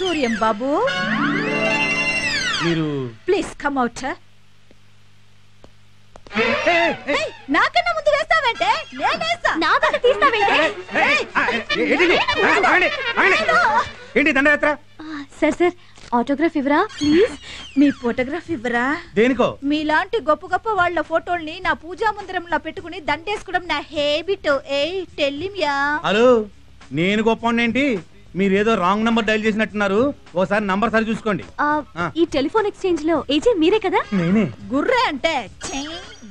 సూర్యం బాబు మీరు please come out. నాకన్నా ముందు వేస్తావంటే నేనేస్తా. నాకన్నా తీస్తావేంటే? ఏంటి దండయాత్ర? సార్ సార్ ఆటోగ్రాఫ్ ఇవ్వరా ప్లీజ్. మీ ఫోటోగ్రాఫ్ ఇవ్వరా? దేనికో? మీలాంటి గొప్ప గొప్ప వాళ్ళ ఫోటోల్ని నా పూజా మందిరంలో పెట్టుకుని దండేసుకోవడం నా హ్యాబిట్. టెల్లిమియా. హలో, నేను గొప్ప ఏంటి? మీరేదో రాంగ్ నంబర్ డైల్ చేసినట్టున్నారు. ఓసారి నంబర్ సరి చూసుకోండి. ఈ టెలిఫోన్ ఎక్స్చేంజ్ లో ఏజే మీరే కదా? నేనే. గుర్రే అంటే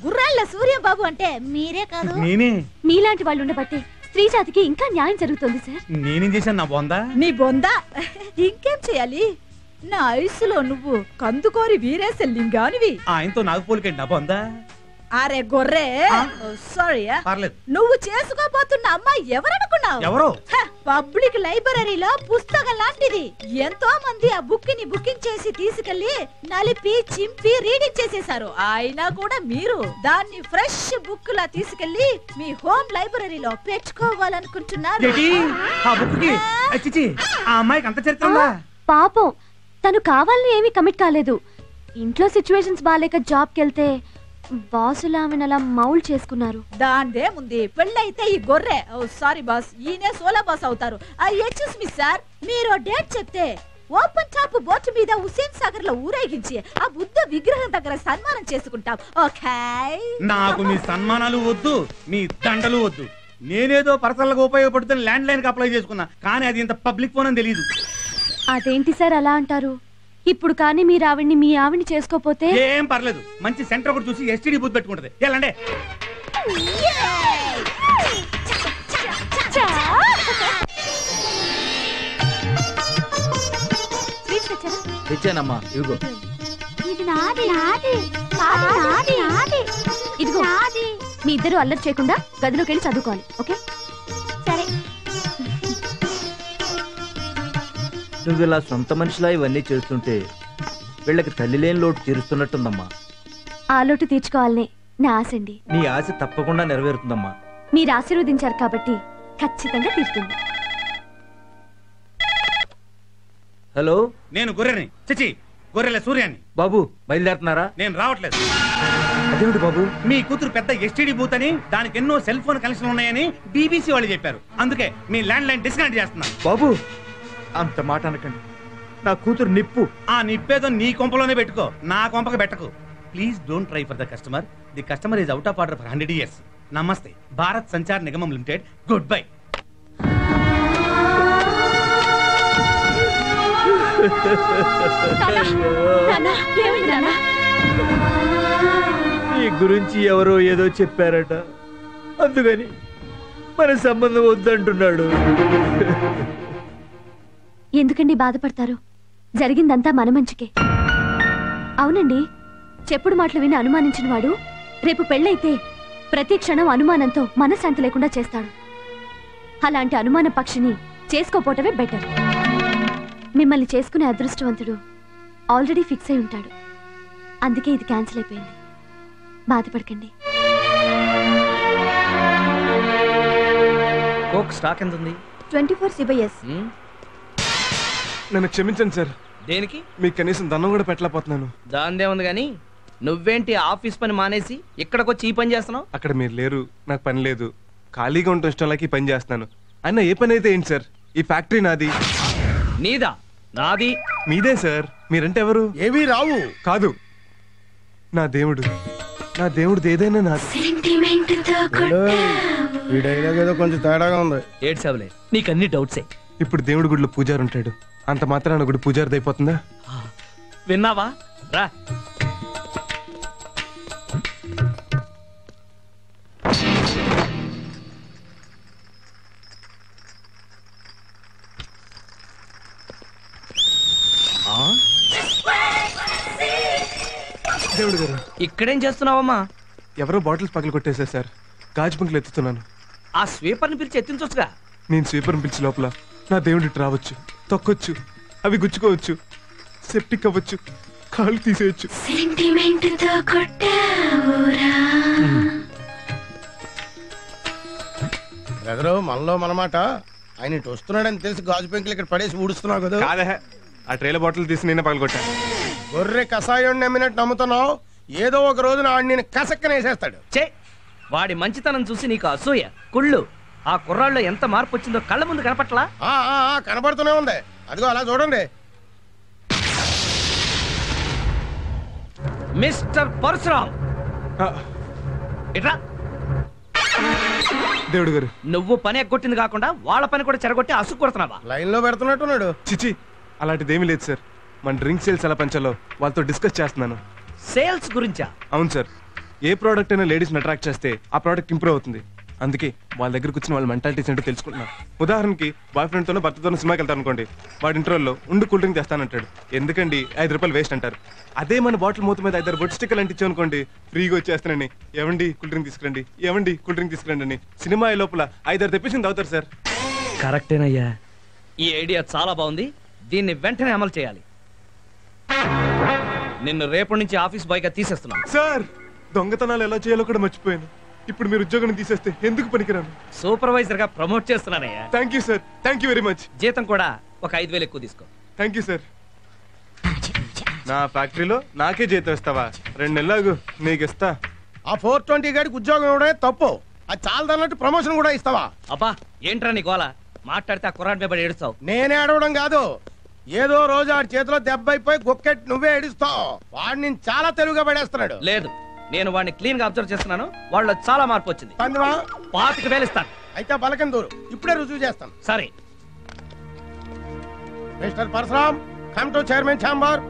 గుర్రాళ్ళ సూర్యం బాబు అంటే మీరే కాదు? నేనే. మీలాంటి వాళ్ళు ఉండబట్టే స్త్రీ జాతికి ఇంకా న్యాయం జరుగుతుంది సార్. నేనేం చేశాను? నా బొందా? నీ బొందా ఇంకేం చేయాలి? నా ఐసులో నువ్వు కందుకోరి వీరేశ లింగానివి. ఆయనతో నాకు పోలికండి. నా బొందా? అరే గొర్రె, సారీ. పర్లేదు. నువ్వు చేసుకోబోతున్న అమ్మాయి ఎవరనుకున్నావు? ఎవరో? పబ్లిక్ లైబ్రరీలో పుస్తకం లాంటిది. ఎంతో మంది ఆ బుక్ ని బుకింగ్ చేసి తీసుకెళ్లి నలిపి చింపి రీడింగ్ చేసేశారు. అయినా కూడా మీరు దాన్ని ఫ్రెష్ బుక్ లా తీసుకెళ్లి మీ హోమ్ లైబ్రరీలో పెట్టుకోవాలనుకుంటున్నారు. ఆ అమ్మాయికి అంత చరిత్ర? పాపం, తను కావాలని ఏమీ కమిట్ కాలేదు. ఇంట్లో సిచ్యువేషన్స్ బాలేక జాబ్కి వెళ్తే బాసులు ఆమెను అలా మౌల్ చేసుకున్నారు. దాందే ముందు పెళ్ళైతే ఈ గొర్రె, సారీ బాస్, ఈయనే సోలా బాస్ అవుతారు. ఎక్స్క్యూజ్ మీ సార్, మీరు డేట్ చెప్తే ఓపెన్ టాప్ బోట్ మీద హుసేన్ సాగర్ లో ఊరేగించి ఆ బుద్ధ విగ్రహం దగ్గర సన్మానం చేసుకుంటాం. ఓకే? నాకు మీ సన్మానాలు వద్దు, మీ దండలు వద్దు. నేనేదో పర్సనల్గా ఉపయోగపడుతున్న ల్యాండ్ లైన్ కి అప్లై చేసుకున్నా, కానీ అది ఇంత పబ్లిక్ ఫోన్ అని తెలియదు. అదేంటి సార్ అలా అంటారు? ఇప్పుడు కానీ మీరు ఆవిడ్ని మీ ఆవిడ్ని చేసుకోపోతే ఏం పర్లేదు. మంచి సెంటర్ ఒకటి చూసి ఎస్టీడీ బూత్ పెట్టుకుంటది. ఎలాండే? తెచ్చానమ్మా, ఇదిగో. ఇదిగో, మీ ఇద్దరు అల్లరి చేయకుండా గదిలోకి వెళ్ళి చదువుకోవాలి. ఓకే? సరే. నువ్వు ఇలా సొంత మనిషిలా ఇవన్నీ చేస్తుంటే వీళ్ళకి తల్లి లేని లోటు తీరుస్తున్నట్టుందమ్మా. ఆ లోటు తీర్చుకోవాలనే నా ఆశ అండి. నీ ఆశ తప్పకుండా నెరవేరుతుందమ్మా. మీరు ఆశీర్వదించారు కాబట్టి ఖచ్చితంగా తీరుతుంది. హలో, నేను గొర్రెని. చిచి, గొర్రెల సూర్యాన్ని. బాబు బయలుదేరుతున్నారా? నేను రావట్లేదు. అదేమిటి బాబు? మీ కూతురు పెద్ద ఎస్టీడీ బూత్ అని, దానికి ఎన్నో సెల్ ఫోన్ కనెక్షన్ ఉన్నాయని బీబీసీ వాళ్ళు చెప్పారు. అందుకే మీ ల్యాండ్ లైన్ డిస్కనెక్ట్ చేస్తున్నా. బాబు, అంత మాట అనకండి. నా కూతురు నిప్పు. ఆ నిప్పేదో నీ కొంపలోనే పెట్టుకో, నా కొంపకి పెట్టకు. Please don't try for the customer. The customer is out of order for 100 years. నమస్తే. Bharat Sanchar Nigam limited. Good bye. నీ గురించి ఎవరో ఏదో చెప్పారట, అందుకని మన సంబంధం వద్దంటున్నాడు. ఎందుకండి బాధపడతారు? జరిగిందంతా మన మంచికే. అవునండి, చెప్పుడు మాటలు విని అనుమానించిన వాడు రేపు పెళ్ళైతే ప్రతి క్షణం అనుమానంతో మనశ్శాంతి లేకుండా చేస్తాడు. అలాంటి అనుమాన పక్షిని చేసుకోపోవటమే బెటర్. మిమ్మల్ని చేసుకునే అదృష్టవంతుడు ఆల్రెడీ ఫిక్స్ అయి ఉంటాడు. అందుకే ఇది క్యాన్సిల్ అయిపోయింది. బాధపడకండి. కోక్ స్టాక్ ఎంత ఉంది? 24 CBS. నన్ను క్షమించండి సార్. దేనికి? మీకు కనీసం దండం కూడా పెట్టలేకపోతున్నాను. దాందే ఉంది గాని, నువ్వేంటి ఆఫీస్ పని మానేసి ఇక్కడికొచ్చి ఈ పని చేస్తున్నావు? అక్కడ మీరు లేరు, నాకు పని లేదు. ఖాళీగా ఉండటం ఇష్టం లేక ఈ పని చేస్తున్నాను. అయినా ఏ పని అయితే ఏంటి సార్? ఈ ఫ్యాక్టరీ నాది. నీదా? నాది. మీదే సార్. మీరంటే ఎవరు? ఏమీ రావు. కాదు, నా దేవుడు. నా దేవుడిది ఏదైనా నాది. ఈ డైలాగ్ ఏదో కొంచెం తేడాగా ఉంది. ఏడ్సావులే, నీకన్ని డౌట్సే. ఇప్పుడు దేవుడి గుడిలో పూజారి ఉంటాడు. అంత మాత్రాన గుడి పూజారిది అయిపోతుందా? విన్నావా? రా. దేవుడు గారు, ఇక్కడేం చేస్తున్నావమ్మా? ఎవరో బాటిల్స్ పగలు కొట్టేశారు సార్. గాజు బంకులు ఎత్తుతున్నాను. ఆ స్వీపర్ని పిలిచి ఎత్తించొచ్చుగా. నేను స్వీపర్ని పిలిచి లోపల నా దేవుడి రావచ్చు, తొక్కొచ్చు, అవి గుచ్చుకోవచ్చు, సెప్టిక్ అవ్వచ్చు, కాళ్ళు తీసేయచ్చు. బ్రదరు, మనలో మనమాట. ఆయన ఇటు వస్తున్నాడని తెలిసి గాజు పెంకులు ఇక్కడ పడేసి ఊడుస్తున్నావు కదా. కాదే, ఆ ట్రేల బాటిల్ తీసి నేనే పగలగొట్టా. గొర్రె కషాయం నమ్మినట్టు నమ్ముతున్నావు. ఏదో ఒక రోజున ఆడు నేను కసక్కనేసేస్తాడు. చే వాడి మంచితనం చూసి నీకు అసూయ, కుళ్ళు. ఆ కుర్రాళ్ళు ఎంత మార్పు వచ్చిందో కళ్ళ ముందు కనపట్లా? కనబడుతూనే ఉంది. అదిగో అలా చూడండి. మిస్టర్ పరశురామ్, ఇట్రా. దేవుడు గారు, నువ్వు పని ఎగ్గొట్టింది కాకుండా వాళ్ళ పని కూడా చెరగొట్టి అసుకు కొడుతున్నావా? లైన్ లో పెడుతున్నట్టున్నాడు. చిచి అలాంటిదేమీ లేదు సార్. మన డ్రింక్ సేల్స్ ఎలా పెంచాలో వాళ్ళతో డిస్కస్ చేస్తున్నాను. సేల్స్ గురించా? అవును సార్. ఏ ప్రోడక్ట్ అయినా లేడీస్ని అట్రాక్ట్ చేస్తే ఆ ప్రోడక్ట్ ఇంప్రూవ్ అవుతుంది. అందుకే వాళ్ళ దగ్గరకు వచ్చిన వాళ్ళ మెంటాలిటీస్ ఏంటో తెలుసుకుంటున్నాను. ఉదాహరణకి బాయ్ ఫ్రెండ్తోనో భర్తతోనో సినిమాకి వెళ్తాను అనుకోండి, వాడి ఇంటర్వెల్లో ఉండు కూల్ డ్రింక్ తెస్తానంటాడు. ఎందుకండి ₹5 వేస్ట్ అంటారు. అదే మన బాటిల్ మూత మీద 5 బొట్టు స్టిక్కర్లు అంటించాం అనుకోండి, ఫ్రీగా వచ్చేస్తానని ఏమండి కూల్ డ్రింక్ తీసుకురండి, ఏమండి కూల్ డ్రింక్ తీసుకురండి అని సినిమా లోపల 5 తెప్పించింది అవుతారు సార్. కరెక్టేనయ్యా, ఈ ఐడియా చాలా బాగుంది. దీన్ని వెంటనే అమలు చేయాలి. నిన్ను రేపటి నుంచి ఆఫీస్ బాయ్ గా తీసేస్తున్నాను. సార్, దొంగతనాలు ఎలా చేయాలో కూడా మర్చిపోయాను. ఇప్పుడు మీరు ఉద్యోగం తీసేస్తే ఎందుకు పనికిరాను? సూపర్వైజర్ గా ప్రమోట్ చేస్తున్నానయ్యా. Thank you sir, thank you very much. జీతం కూడా ఒక 5,000 ఎక్కువ తీసుకో. Thank you sir. నా ఫ్యాక్టరీలో నాకే జీతం ఇస్తావా? 2 నెలలు నీకు ఇస్తా. ఆ 420 గాడికి ఉద్యోగం ఇవ్వడమే తప్పు. అది చాలదన్నట్టు ప్రమోషన్ కూడా ఇస్తావా? అబ్బా ఏంట్రా నీ గోల? మాట్లాడితే ఆ కుర్రాడి మీద పడి ఏడుస్తావు. నేనే అడవడం కాదు, ఏదో రోజు ఆడి చేతిలో దెబ్బ అయిపోయి గొక్కెట్ నువ్వే ఏడుస్తావు. వాడు నేను చాలా తెలుగుగా పడేస్తున్నాడు. లేదు, నేను వాడిని క్లీన్ గా అబ్జర్వ్ చేస్తున్నాను. వాళ్ళు చాలా మార్పు వచ్చింది. పందివా 25,000 ఇస్తాను. అయితే బలకం దూరు, ఇప్పుడే రుజువు చేస్తాను. సరే. Mister Parashuram, come to chairman chamber.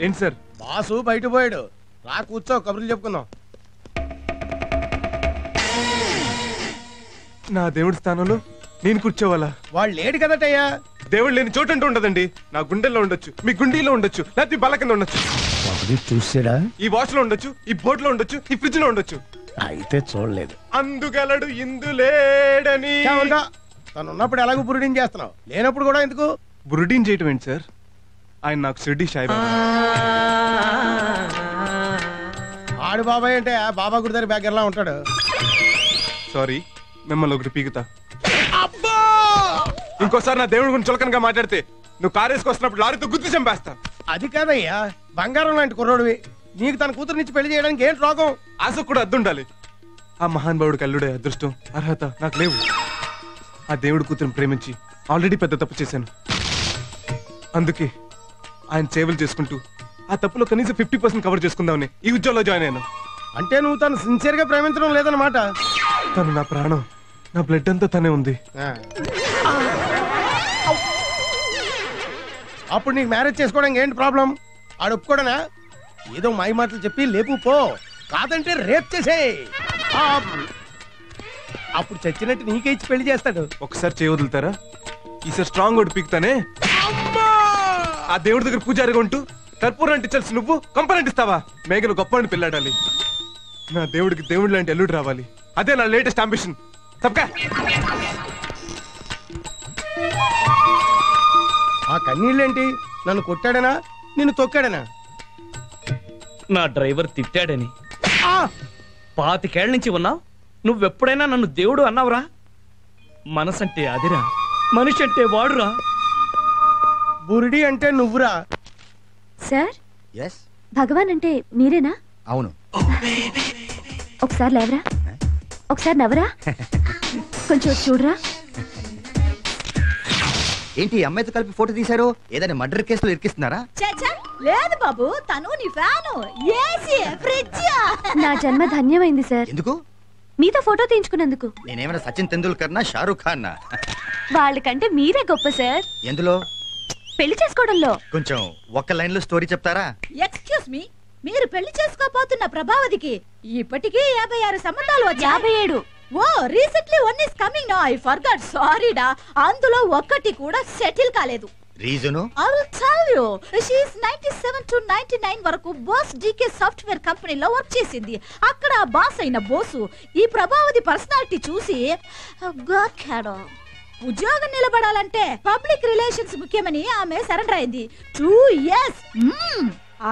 ఏంటి సార్? బాసు బయట పోయాడు, రా కూర్చో, కబుర్లు చెప్పుకుందాం. నా దేవుడి స్థానంలో నేను కూర్చోవాలా? వాళ్ళు లేడు కదటయ్యా. దేవుడు లేని చోటు అంటూ ఉండదండి. నా గుండెల్లో ఉండొచ్చు, మీ గుండీలో ఉండొచ్చు, లేకపోతే బల్ల కింద ఉండొచ్చు, చూసాడా? ఈ వాష్ లో ఉండొచ్చు, ఈ బోట్ లో ఉండొచ్చు, ఈ ఫ్రిడ్జ్ లో ఉండొచ్చు. అయితే చూడలేదు. అందుగలడు ఇందులేడని. తను ఉన్నప్పుడు ఎలాగో బురుడీని చేస్తున్నావు, లేనప్పుడు కూడా ఎందుకు బురుడీన్ చేయటం ఏంటి సార్? ఆయన నాకు షిర్డీ సాయిబాబా. ఆడు బాబాయ్ అంటే ఆ బాబా గుడి దగ్గర బ్యాగర్లా ఉంటాడు. సారీ, మిమ్మల్ని ఒకటి పీకుతా. ఇంకోసారి నా దేవుడి గురించి చులకనగా మాట్లాడితే నువ్వు కారు వేసుకొస్తున్నప్పుడు లారీతో గుర్తు చంపేస్తా. అది కాదయ్యా, బంగారం లాంటి కుర్రోడివి, నీకు తన కూతురు నుంచి పెళ్లి చేయడానికి ఏంటి రోగం? ఆశ కూడా అద్దుండాలి. ఆ మహానుభావుడికి అల్లుడే అదృష్టం, అర్హత నాకు లేవు. ఆ దేవుడి కూతురుని ప్రేమించి ఆల్రెడీ పెద్ద తప్పు చేశాను. అందుకే ఆయన సేవలు చేసుకుంటూ ఆ తప్పులో కనీసం 50% కవర్ చేసుకుందామని ఈ ఉద్యోగంలో జాయిన్ అయ్యాను. అంటే నువ్వు తను సిన్సియర్ గా ప్రేమించడం లేదన్నమాట. తను నా ప్రాణం, నా బ్లడ్ అంతా తనే ఉంది. అప్పుడు నీకు మ్యారేజ్ చేసుకోవడానికి ఏంటి ప్రాబ్లం? ఆడు ఒప్పుకోడనా? ఏదో మాయ మాటలు చెప్పి లేపు పో, కాదంటే రేప్ చేసే. అప్పుడు చచ్చినట్టు నీకే ఇచ్చి పెళ్లి చేస్తాడు. ఒకసారి చేయి వదులుతారా? ఈసారి స్ట్రాంగ్ ఒకటి పీకుతానే. ఆ దేవుడి దగ్గర పూజారిగా ఉంటూ కర్పూరం అంటించాల్సి నువ్వు కంపని అంటిస్తావా? మేఘలు గొప్పని పెళ్ళాడాలి. నా దేవుడికి దేవుడి లాంటి అల్లుడు రావాలి. అదే నా లేటెస్ట్ అంబిషన్. తప్పకా ఆ కన్నీళ్ళేంటి? నన్ను కొట్టాడనా, నిన్ను తొక్కాడనా? నా డ్రైవర్ తిట్టాడని. 25 ఏళ్ల నుంచి ఉన్నావు, నువ్వెప్పుడైనా నన్ను దేవుడు అన్నావురా? మనసంటే అదిరా, మనిషి అంటే వాడురా. బురిడి అంటే నువ్వురా. సార్, భగవాన్ అంటే మీరేనా? అవును. ఒకసారి లేవరా, ఒకసారి నవ్వరా, కొంచెం చూడరా. ఏంటి అమ్మాయితో కలిపి ఫోటో తీశారు? ఏదైనా మర్డర్ కేసులో ఇరికిస్తున్నారా? లేదు బాబు, తను నీ ఫ్యాను, ఏసీ, ఫ్రిడ్జ్. నా జన్మ ధన్యమైంది సార్. ఎందుకు? మీతో ఫోటో తీయించుకున్నందుకు. నేనేమైనా సచిన్ తెందూల్కర్ నా, షారూక్ ఖాన్ నా? వాళ్ళకంటే మీరే గొప్ప సార్. ఎందులో? పెళ్లి చేసుకోవడంలో. కొంచెం ఒక్క లైన్ లో స్టోరీ చెప్తారా? ఎక్స్క్యూజ్ మీ, మీరు పెళ్లి చేసుకోబోతున్న ప్రభావతికి ఇప్పటికీ 56 సంబంధాలు వచ్చాయి. 57. Oh, recently one is coming now. I forgot, సారీడా. అందులో ఒక్కటి కూడా సెటిల్ కాలేదు. Reason? I will tell you. She is 97 to 99 వరకు బాస్ డీకే సాఫ్ట్వేర్ కంపెనీలో వర్క్ చేసింది. అక్కడ ఆ బాస్ అయిన బోసు ఈ ప్రభావతి పర్సనాలిటీ చూసి గాకాడు. ఉద్యోగం నిలబడాలంటే పబ్లిక్ రిలేషన్స్ ముఖ్యమని ఆమె సరెండర్ అయింది. 2 years.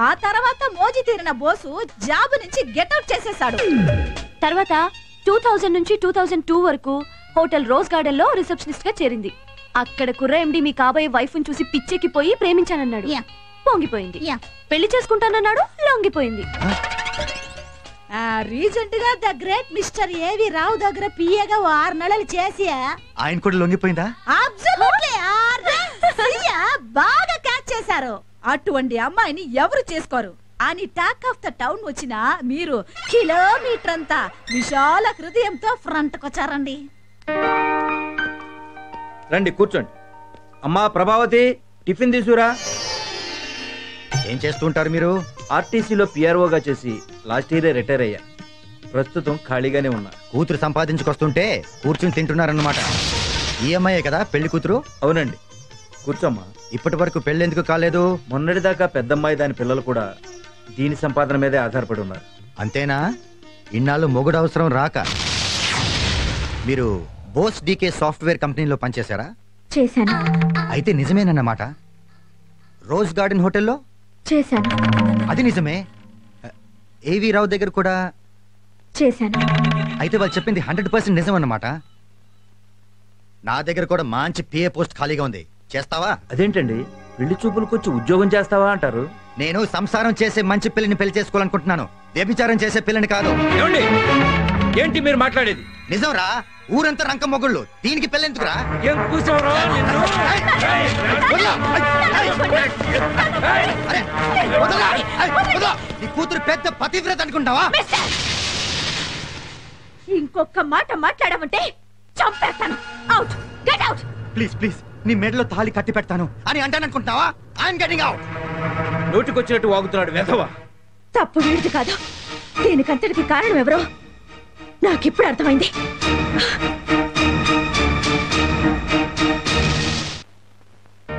ఆ తర్వాత మోజీ తీరిన బోసు జాబ్ నుంచి గెట్ అవుట్ చేసేశాడు. తర్వాత 2000 నుంచి 2002 వరకు హోటల్ రోజ్ గార్డెన్ లో రిసెప్షనిస్ట్ గా చేరింది. అక్కడ కుర్ర ఎండి మీ కాబోయే వైఫ్ ని చూసి పిచ్చెక్కిపోయి ప్రేమించానన్నాడు. పొంగిపోయింది. పెళ్లి చేసుకుంటానన్నాడు. లొంగిపోయింది. రీసెంట్ గా ద గ్రేట్ మిస్టర్ ఏవి రావు దగ్గర పిఏగా 6 నెలలు చేసి ఆయన కూడా లొంగిపోయిందా? అబ్సల్యూట్లీ బాగా క్యాచ్ చేశారు. అటువంటి అమ్మాయిని ఎవరు చేసుకోరు అని టాక్ ఆఫ్ ద టౌన్ వచ్చిన మీరు కిలోమీటర్ అంతా విశాల హృదయంతో ఫ్రంట్ కొచ్చారండి. రండి కూర్చోండి. అమ్మా ప్రభావతి, టిఫిన్ తీసుకురా. ఏం చేస్తుంటారు మీరు? ఆర్టీసీలో పిఆర్ఓగా చేసి లాస్ట్ ఇయరే రిటైర్ అయ్యా. ప్రస్తుతం ఖాళీగానే ఉన్నా. కూతురు సంపాదించుకొస్తుంటే కూర్చుని తింటున్నారన్నమాట. ఈఎంఐ కదా పెళ్లి కూతురు? అవునండి. కూర్చోమ్మా. ఇప్పటి వరకు పెళ్లి ఎందుకు కాలేదు? మొన్నటిదాకా పెద్దమ్మాయి దాని పిల్లలు కూడా దీని సంపాదన మీదే ఆధారపడి ఉన్నారు. అంతేనా? ఇన్నాళ్ళు మొగుడు అవసరం రాక మీరు బోస్ డీకే సాఫ్ట్వేర్ కంపెనీలో పనిచేశారా? చేశాను. అయితే నిజమేనన్నమాట. రోజ్ గార్డెన్ హోటల్లో చేశాను. అది నిజమే. ఏవి రావు దగ్గర కూడా చేశాను. అయితే వాళ్ళు చెప్పింది 100% నిజం అన్నమాట. నా దగ్గర కూడా మంచి పిఏ పోస్ట్ ఖాళీగా ఉంది. చేస్తావా? అదేంటండి, పెళ్లి చూపులకు వచ్చి ఉద్యోగం చేస్తావా అంటారు? నేను సంసారం చేసే మంచి పిల్లని పెళ్లి చేసుకోవాలనుకుంటున్నాను, వ్యభిచారం చేసే పిల్లని కాదు. ఏంటి మీరు మాట్లాడేది? నిజం రా. ఊరంతా రంక మొగుళ్ళు, దీనికి పెళ్ళెందుకురా? ఏం కూర్చోవరా నిన్ను? నీ కూతురు పెద్ద పతివ్రత అనుకుంటావా? ఇంకొక మాట మాట్లాడమంటే చంపేస్తాను. Out, get out. Please please, నీ మెడలో తాళి కట్టి పెడతాను అని అంటాననుకుంటున్నావా? I'm getting out. నోటికొచ్చినట్టు వాగుతున్నాడు వెధవ. తప్పు వీడిది కాదు. దీనికంతటికి కారణం ఎవరో నాకిప్పుడు అర్థమైంది.